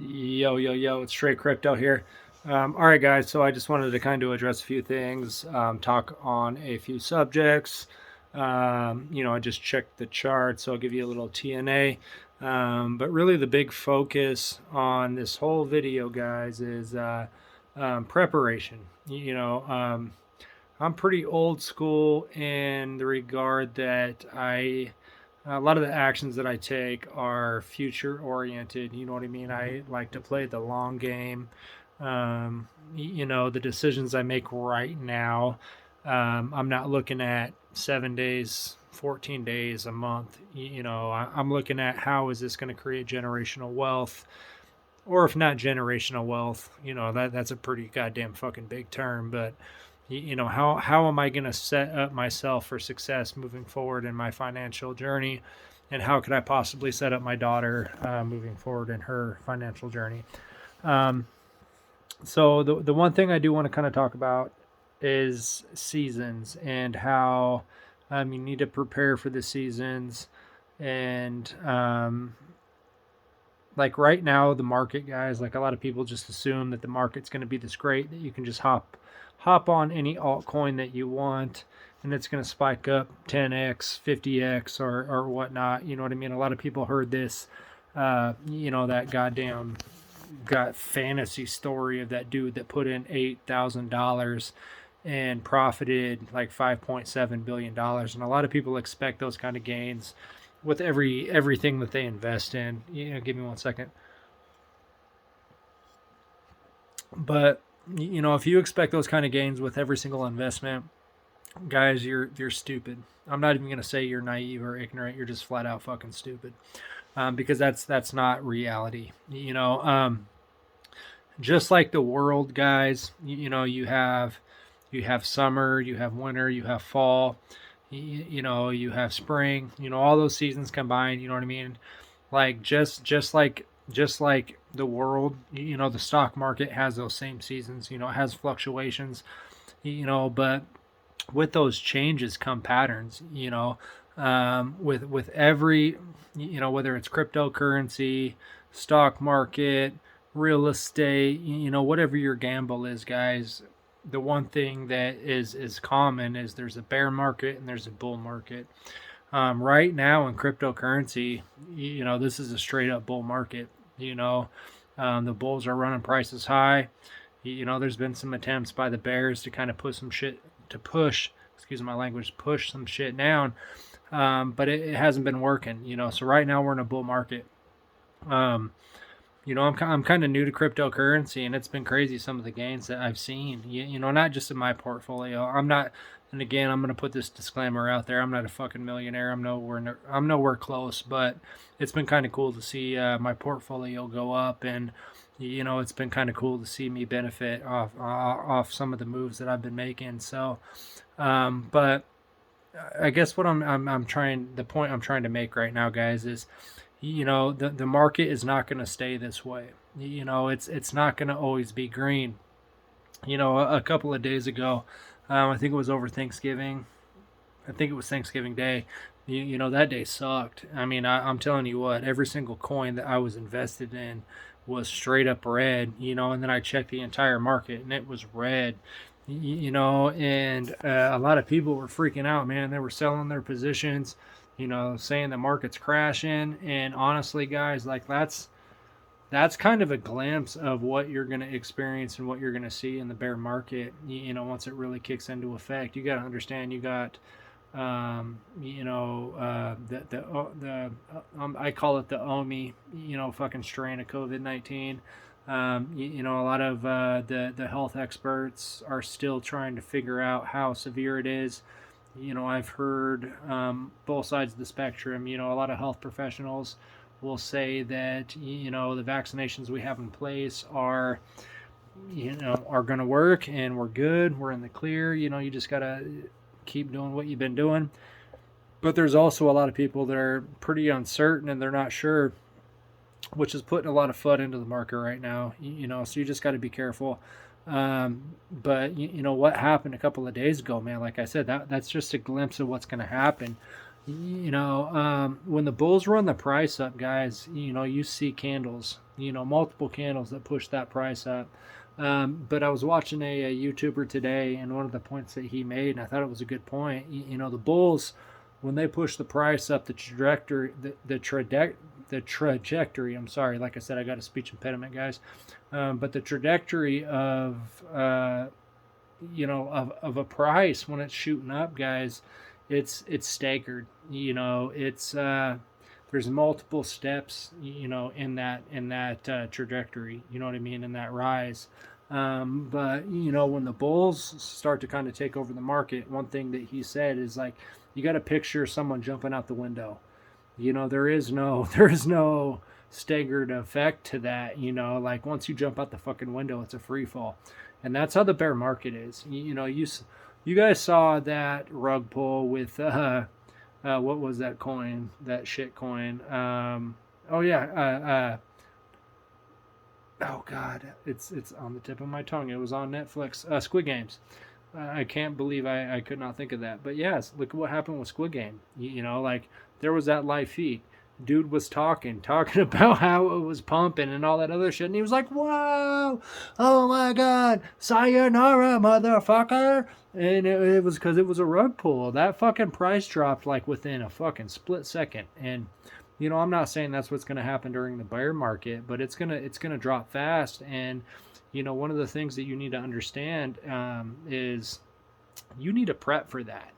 Yo, yo, yo, it's Straight Crypto here. All right, guys, so I just wanted to kind of address a few things, talk on a few subjects. I just checked the chart, so I'll give you a little TNA. But really, the big focus on this whole video, guys, is preparation. I'm pretty old school in the regard that a lot of the actions that I take are future oriented. You know what I mean? I like to play the long game. The decisions I make right now, I'm not looking at 7 days, 14 days, a month. I'm looking at how is this going to create generational wealth, or if not generational wealth, that's a pretty goddamn fucking big term, but how am I going to set up myself for success moving forward in my financial journey, and how could I possibly set up my daughter moving forward in her financial journey. So the one thing I do want to kind of talk about is seasons and how you need to prepare for the seasons. And like right now, the market, guys, like a lot of people just assume that the market's going to be this great that you can just hop on any altcoin that you want and it's going to spike up 10x, 50x, or whatnot. You know what I mean? A lot of people heard this, that goddamn got fantasy story of that dude that put in $8,000 and profited like $5.7 billion, and a lot of people expect those kind of gains with everything that they invest in. Give me 1 second. But if you expect those kind of gains with every single investment, guys, you're stupid. I'm not even gonna say you're naive or ignorant. You're just flat out fucking stupid, because that's not reality. Just like the world, guys. You have summer, you have winter, you have fall. You have spring. All those seasons combined. You know what I mean? Like just like the world. The stock market has those same seasons. It has fluctuations. But with those changes come patterns. With every, whether it's cryptocurrency, stock market, real estate, whatever your gamble is, guys. The one thing that is common is there's a bear market and there's a bull market. Right now in cryptocurrency, this is a straight up bull market. The bulls are running prices high. There's been some attempts by the bears to kind of put some shit to push, excuse my language, push some shit down, but it hasn't been working. So right now we're in a bull market. I'm kind of new to cryptocurrency, and it's been crazy some of the gains that I've seen. Not just in my portfolio. I'm not, and again, I'm going to put this disclaimer out there. I'm not a fucking millionaire. I'm nowhere close, but it's been kind of cool to see my portfolio go up, and it's been kind of cool to see me benefit off some of the moves that I've been making. So, but I guess what the point I'm trying to make right now, guys, is the market is not going to stay this way. It's not going to always be green. A couple of days ago, I think it was over Thanksgiving. I think it was Thanksgiving Day. That day sucked. I mean, I'm telling you what, every single coin that I was invested in was straight up red. And then I checked the entire market and it was red. And a lot of people were freaking out, man. They were selling their positions, saying the market's crashing. And honestly, guys, like that's kind of a glimpse of what you're going to experience and what you're going to see in the bear market. Once it really kicks into effect, you got to understand. You got, I call it the OMI, fucking strain of COVID-19. A lot of the health experts are still trying to figure out how severe it is. I've heard both sides of the spectrum. A lot of health professionals will say that the vaccinations we have in place are going to work and we're good. We're in the clear. You just gotta keep doing what you've been doing. But there's also a lot of people that are pretty uncertain and they're not sure, which is putting a lot of FUD into the market right now. So you just got to be careful. But what happened a couple of days ago, man, like I said, that's just a glimpse of what's going to happen. When the bulls run the price up, guys, you see candles, multiple candles that push that price up. But I was watching a YouTuber today, and one of the points that he made, and I thought it was a good point. The bulls, when they push the price up, the trajectory. I'm sorry, like I said, I got a speech impediment, guys. But the trajectory of a price when it's shooting up, guys, it's staggered. It's there's multiple steps, in that trajectory. You know what I mean, in that rise. But when the bulls start to kind of take over the market, one thing that he said is like, you got to picture someone jumping out the window. There is no there is no staggered effect to that. Like once you jump out the fucking window, it's a free fall, and that's how the bear market is. You guys saw that rug pull with what was that coin? That shit coin. Oh yeah. Oh god, it's on the tip of my tongue. It was on Netflix. Squid Games. I can't believe I could not think of that. But yes, look at what happened with Squid Game. Like there was that live feed. Dude was talking about how it was pumping and all that other shit. And he was like, whoa, oh my God, sayonara, motherfucker. And it was because it was a rug pull. That fucking price dropped like within a fucking split second. And, I'm not saying that's what's going to happen during the bear market, but it's gonna drop fast. And, one of the things that you need to understand is you need to prep for that.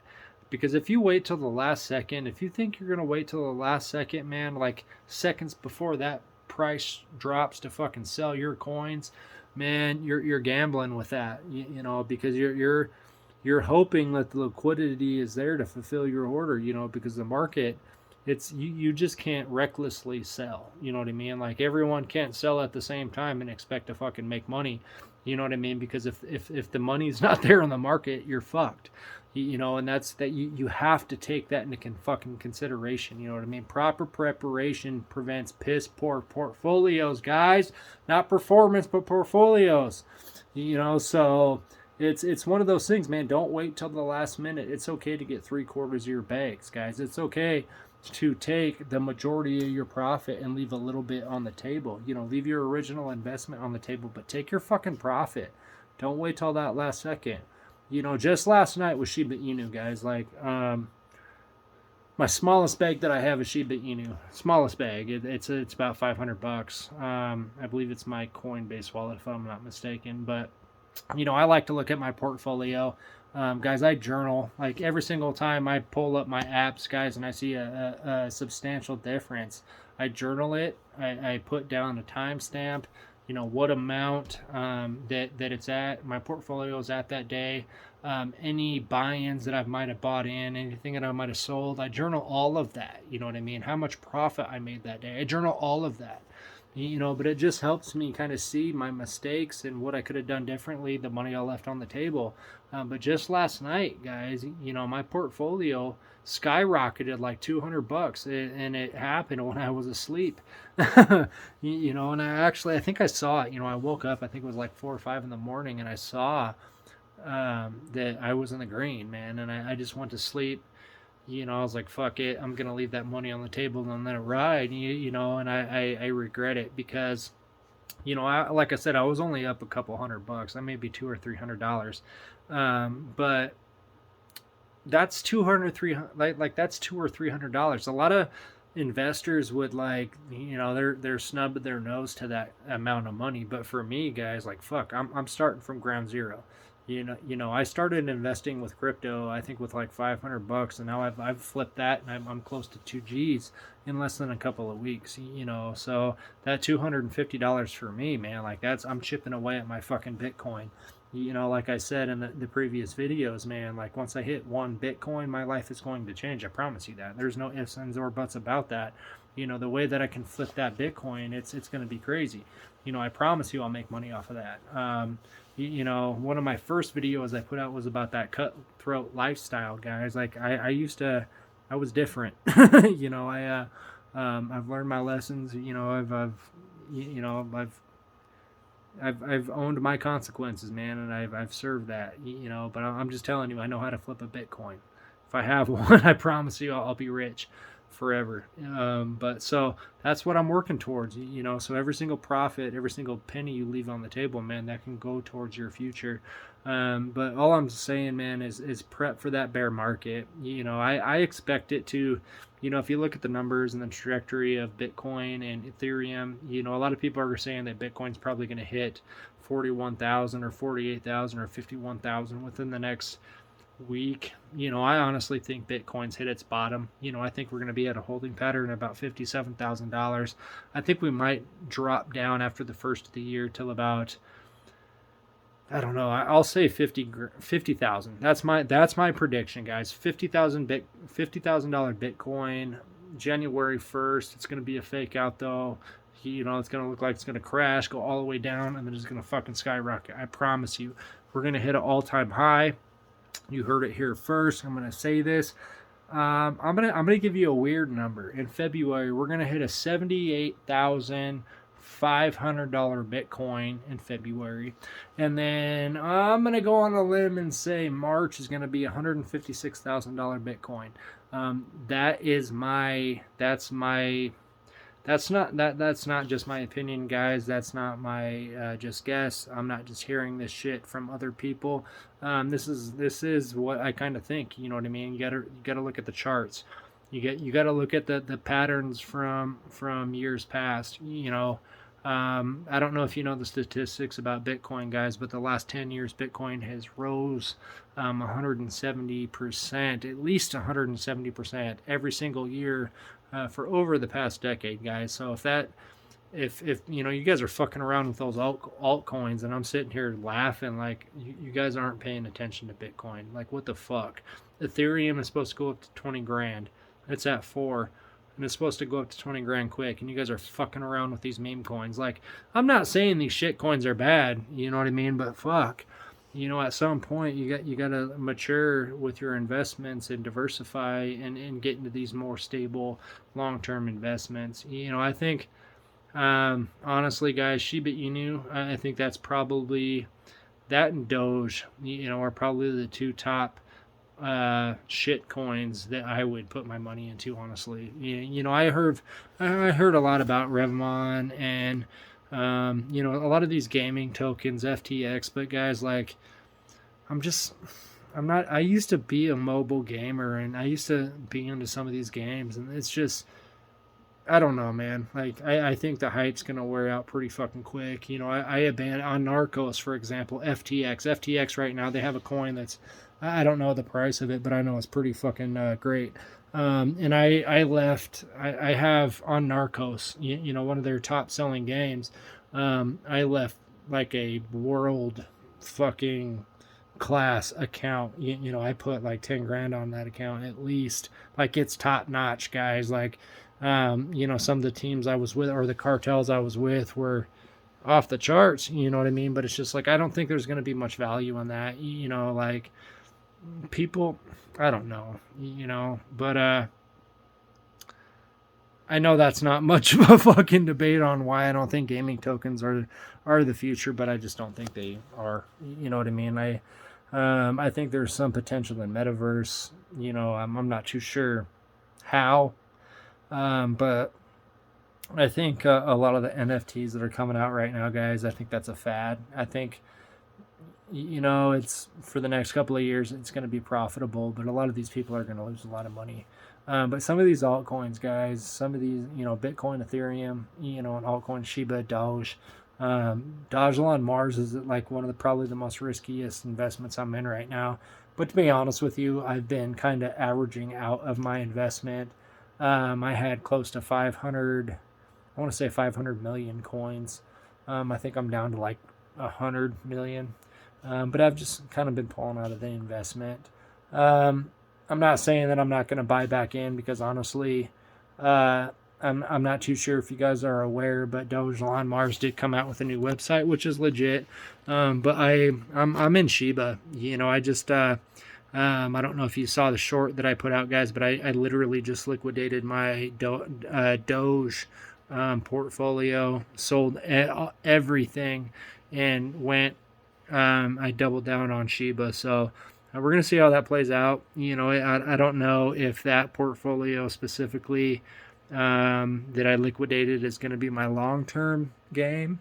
Because if you wait till the last second, if you think you're going to wait till the last second, man, like seconds before that price drops to fucking sell your coins, man, you're gambling with that, because you're hoping that the liquidity is there to fulfill your order, because the market, you just can't recklessly sell. You know what I mean? Like everyone can't sell at the same time and expect to fucking make money. You know what I mean? Because if the money's not there on the market, you're fucked. And that's that you have to take that into fucking consideration. You know what I mean? Proper preparation prevents piss poor portfolios, guys. Not performance, but portfolios. So it's one of those things, man. Don't wait till the last minute. It's okay to get 3/4 of your bags, guys. It's okay to take the majority of your profit and leave a little bit on the table. Leave your original investment on the table, but take your fucking profit. Don't wait till that last second. Just last night with Shiba Inu, guys, like, my smallest bag that I have is Shiba Inu. Smallest bag. It's about $500. I believe it's my Coinbase wallet, if I'm not mistaken. But, I like to look at my portfolio. Guys, I journal. Like, every single time I pull up my apps, guys, and I see a substantial difference, I journal it. I put down a timestamp. What amount that it's at, my portfolio is at that day, any buy-ins that I might have bought in, anything that I might have sold. I journal all of that. You know what I mean? How much profit I made that day. I journal all of that. But it just helps me kind of see my mistakes and what I could have done differently, the money I left on the table. But just last night, guys, my portfolio skyrocketed like $200, and it happened when I was asleep. And I think I saw it. I woke up, I think it was like 4 or 5 in the morning, and I saw that I was in the green, man, and I just went to sleep. I was like, fuck it, I'm gonna leave that money on the table and let it ride. And I regret it because like I said, I was only up a couple $100. I may be $200 or $300, but that's 200 300 like that's $200 or $300. A lot of investors would they're snubbing their nose to that amount of money. But for me, guys, like, fuck, I'm starting from ground zero. I started investing with crypto, I think with like $500, and now I've flipped that, and I'm close to 2 Gs in less than a couple of weeks. So that $250 for me, man, like I'm chipping away at my fucking Bitcoin. Like I said in the previous videos, man, like once I hit 1 Bitcoin, my life is going to change. I promise you that. There's no ifs, ands, or buts about that. The way that I can flip that Bitcoin, it's going to be crazy. I promise you I'll make money off of that. One of my first videos I put out was about that cutthroat lifestyle, guys. Like I was different. I've learned my lessons. I've owned my consequences, man, and I've served that. But I'm just telling you, I know how to flip a Bitcoin. If I have one, I promise you I'll be rich forever. But so that's what I'm working towards, so every single profit, every single penny you leave on the table, man, that can go towards your future. But all I'm saying, man, is prep for that bear market. I expect it to, if you look at the numbers and the trajectory of Bitcoin and Ethereum, a lot of people are saying that Bitcoin's probably going to hit 41,000 or 48,000 or 51,000 within the next week. I honestly think Bitcoin's hit its bottom. I think we're going to be at a holding pattern at about $57,000. I think we might drop down after the first of the year till about, I don't know, I'll say 50,000. That's my prediction, guys. $50,000 Bitcoin, January 1st. It's going to be a fake out though. It's going to look like it's going to crash, go all the way down, and then it's going to fucking skyrocket. I promise you. We're going to hit an all-time high. You heard it here first. I'm going to say this. I'm gonna give you a weird number. In February, we're going to hit a $78,500 Bitcoin in February. And then I'm going to go on a limb and say March is going to be $156,000 Bitcoin. That's not just my opinion, guys. That's not my just guess. I'm not just hearing this shit from other people. This is what I kind of think. You know what I mean? You gotta look at the charts. You gotta look at the patterns from years past. I don't know if you know the statistics about Bitcoin, guys, but the last 10 years Bitcoin has rose 170%, at least 170% every single year. For over the past decade, guys. So if you guys are fucking around with those altcoins, and I'm sitting here laughing like you guys aren't paying attention to Bitcoin, like what the fuck? Ethereum is supposed to go up to 20 grand. It's at 4, and it's supposed to go up to 20 grand quick, and you guys are fucking around with these meme coins. Like, I'm not saying these shit coins are bad, you know what I mean? But fuck. At some point you got to mature with your investments and diversify and get into these more stable long-term investments. I think honestly, guys, Shiba Inu, I think that's probably, that and Doge, are probably the two top shit coins that I would put my money into, honestly. I heard a lot about Revmon and a lot of these gaming tokens, FTX, but guys, like, I used to be a mobile gamer, and I used to be into some of these games, and it's just, I don't know, man. Like, I think the hype's going to wear out pretty fucking quick. I abandoned on Narcos, for example, FTX right now, they have a coin that's, I don't know the price of it, but I know it's pretty fucking great. And I left, I have on Narcos, one of their top selling games. I left like a world fucking class account. I put like 10 grand on that account at least. Like, it's top notch, guys. Like, some of the teams I was with, or the cartels I was with, were off the charts, you know what I mean? But it's just like, I don't think there's going to be much value in that, like, people, I don't know, but I know that's not much of a fucking debate on why I don't think gaming tokens are the future, but I just don't think they are. You know what I mean? I think there's some potential in metaverse. I'm not too sure how, but I think a lot of the NFTs that are coming out right now, guys, I think that's a fad. I think, it's for the next couple of years, it's going to be profitable, but a lot of these people are going to lose a lot of money. But some of these altcoins, guys, some of these, Bitcoin, Ethereum, and altcoins, Shiba, Doge, Doge on Mars is like one of the probably the most riskiest investments I'm in right now. But to be honest with you, I've been kind of averaging out of my investment. I had close to 500 million coins. I think I'm down to like 100 million. But I've just kind of been pulling out of the investment. I'm not saying that I'm not going to buy back in, because honestly, I'm not too sure if you guys are aware, but Doge on Mars did come out with a new website, which is legit. But I'm in Shiba. I just I don't know if you saw the short that I put out, guys, but I literally just liquidated my Doge portfolio, sold everything, and went. I doubled down on Shiba, so we're going to see how that plays out. You know, I don't know if that portfolio specifically that I liquidated is going to be my long-term game.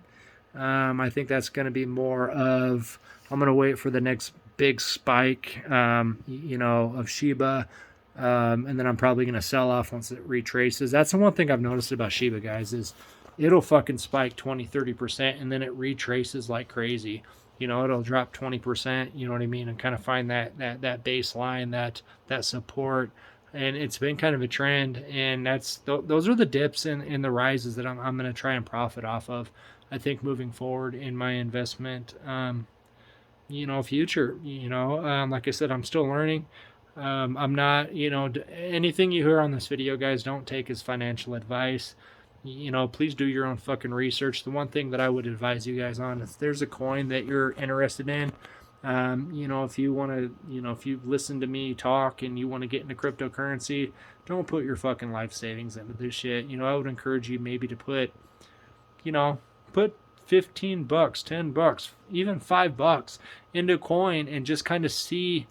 I think that's going to be more of, I'm going to wait for the next big spike, you know, of Shiba. And then I'm probably going to sell off once it retraces. That's the one thing I've noticed about Shiba, guys, is it'll fucking spike 20-30% and then it retraces like crazy. You know, it'll drop 20%, you know what I mean, and kind of find that baseline, that support. And it's been kind of a trend, and those are the dips and the rises that I'm going to try and profit off of, I think, moving forward in my investment, you know, future. You know, like I said, I'm still learning. I'm not, you know, anything you hear on this video, guys, don't take as financial advice. You know, please do your own fucking research. The one thing that I would advise you guys on, if there's a coin that you're interested in, you know, if you want to, you know, if you listen to me talk and you want to get into cryptocurrency, don't put your fucking life savings into this shit. You know, I would encourage you maybe to put, you know, put $15, $10, even $5 into coin and just kind of see,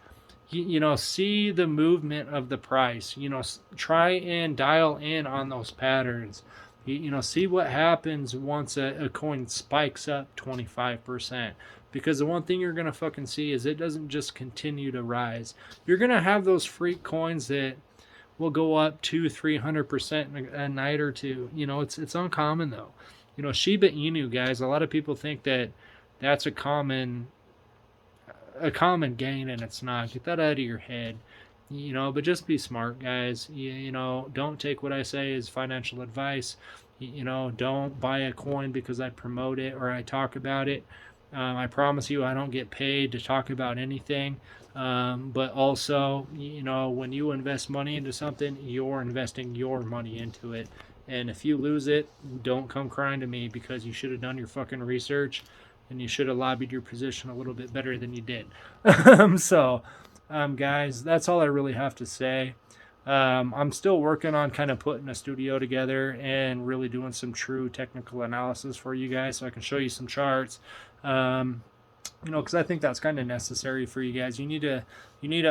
you know, see the movement of the price. You know, try and dial in on those patterns. You know, see what happens once a coin spikes up 25%. Because the one thing you're going to fucking see is it doesn't just continue to rise. You're going to have those freak coins that will go up 200-300% a night or two. You know, it's uncommon though. You know, Shiba Inu, guys, a lot of people think that that's a common gain, and it's not. Get that out of your head. You know, but just be smart, guys. You know, don't take what I say as financial advice. You know, don't buy a coin because I promote it or I talk about it. I promise you I don't get paid to talk about anything. But also, you know, when you invest money into something, you're investing your money into it. And if you lose it, don't come crying to me, because you should have done your fucking research and you should have lobbied your position a little bit better than you did. Guys, that's all I really have to say. I'm still working on kind of putting a studio together and really doing some true technical analysis for you guys so I can show you some charts. You know, because I think that's kind of necessary for you guys. You need to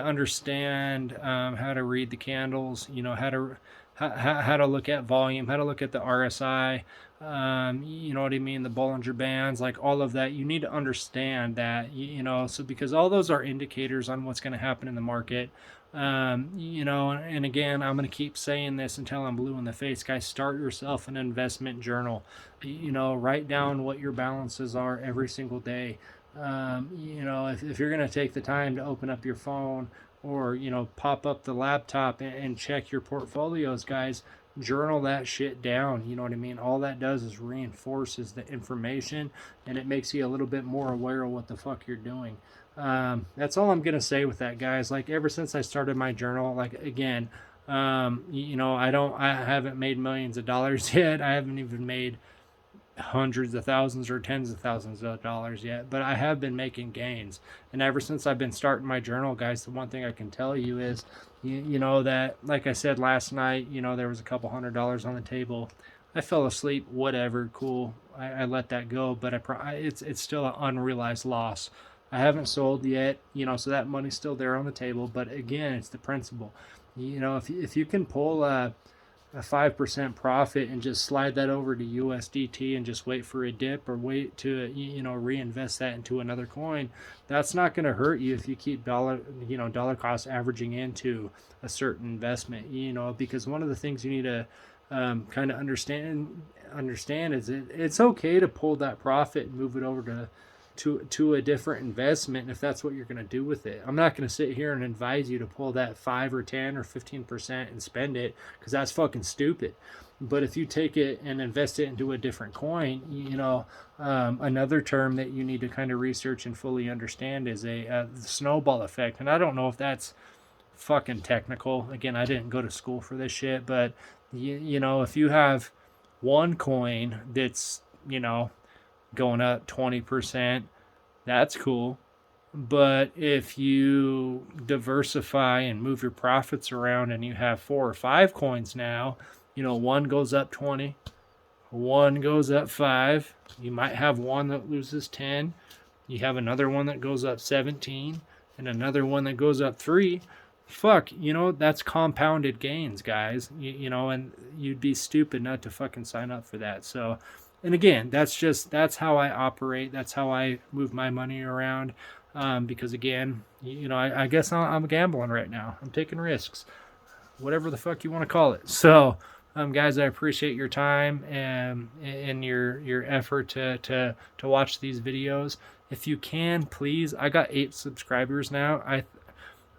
understand how to read the candles. You know, how to look at volume, how to look at the RSI. You know what I mean? The Bollinger Bands, like all of that. You need to understand that. You know, so because all those are indicators on what's going to happen in the market. You know, and again, I'm going to keep saying this until I'm blue in the face, guys. Start yourself an investment journal. You know, write down what your balances are every single day. You know, if you're going to take the time to open up your phone or, you know, pop up the laptop and check your portfolios, guys, journal that shit down. You know what I mean? All that does is reinforces the information, and it makes you a little bit more aware of what the fuck you're doing. That's all I'm gonna say with that, guys. Like, ever since I started my journal, like, again, you know, I haven't made millions of dollars yet. I haven't even made hundreds of thousands or tens of thousands of dollars yet, but I have been making gains. And ever since I've been starting my journal, guys, the one thing I can tell you is, you know, that, like I said last night, you know, there was a couple $100 on the table. I fell asleep, whatever, cool. I let that go, but it's still an unrealized loss. I haven't sold yet, you know, so that money's still there on the table. But again, it's the principle. You know, if you can pull a 5% profit and just slide that over to USDT and just wait for a dip, or wait to, you know, reinvest that into another coin, that's not going to hurt you if you keep dollar cost averaging into a certain investment. You know, because one of the things you need to kind of understand is it's okay to pull that profit and move it over to a different investment if that's what you're going to do with it. I'm not going to sit here and advise you to pull that 5 or 10 or 15% and spend it, because that's fucking stupid. But if you take it and invest it into a different coin, you know, another term that you need to kind of research and fully understand is a snowball effect. And I don't know if that's fucking technical. Again, I didn't go to school for this shit, but you know, if you have one coin that's, you know, going up 20%, that's cool. But if you diversify and move your profits around and you have 4 or 5 coins now, you know, one goes up 20, one goes up 5, you might have one that loses 10, you have another one that goes up 17, and another one that goes up 3, fuck, you know, that's compounded gains, guys. You know, and you'd be stupid not to fucking sign up for that. So, and again, that's how I operate. That's how I move my money around. Because again, you know, I guess I'm gambling right now. I'm taking risks, whatever the fuck you want to call it. So, guys, I appreciate your time and your effort to watch these videos. If you can, please, I got 8 subscribers now.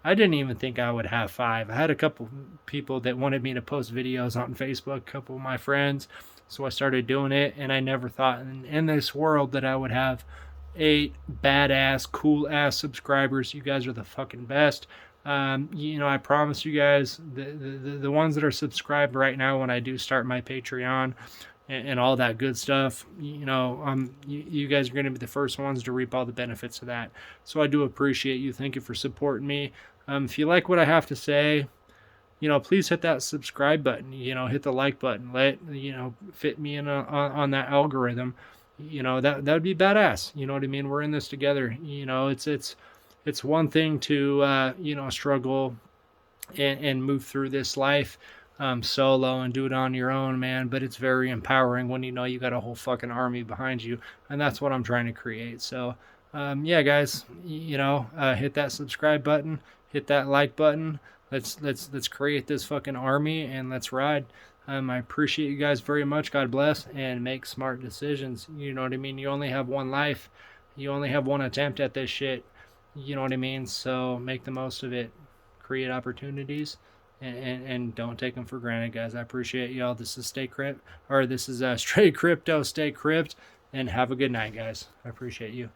I didn't even think I would have 5. I had a couple people that wanted me to post videos on Facebook, a couple of my friends. So I started doing it, and I never thought in this world that I would have 8 badass, cool-ass subscribers. You guys are the fucking best. You know, I promise you guys, the ones that are subscribed right now when I do start my Patreon and all that good stuff, you know, you guys are going to be the first ones to reap all the benefits of that. So I do appreciate you. Thank you for supporting me. If you like what I have to say, you know, please hit that subscribe button, you know, hit the like button, you know, fit me in on that algorithm. You know, that would be badass. You know what I mean? We're in this together. You know, it's one thing to, you know, struggle and move through this life solo and do it on your own, man. But it's very empowering when you know you got a whole fucking army behind you. And that's what I'm trying to create. So, yeah, guys, you know, hit that subscribe button, hit that like button. Let's create this fucking army and let's ride. I appreciate you guys very much. God bless, and make smart decisions. You know what I mean? You only have one life. You only have one attempt at this shit. You know what I mean? So make the most of it. Create opportunities, and don't take them for granted, guys. I appreciate y'all. This is Straight Crypto. Stay Crypto, stay crypt, and have a good night, guys. I appreciate you.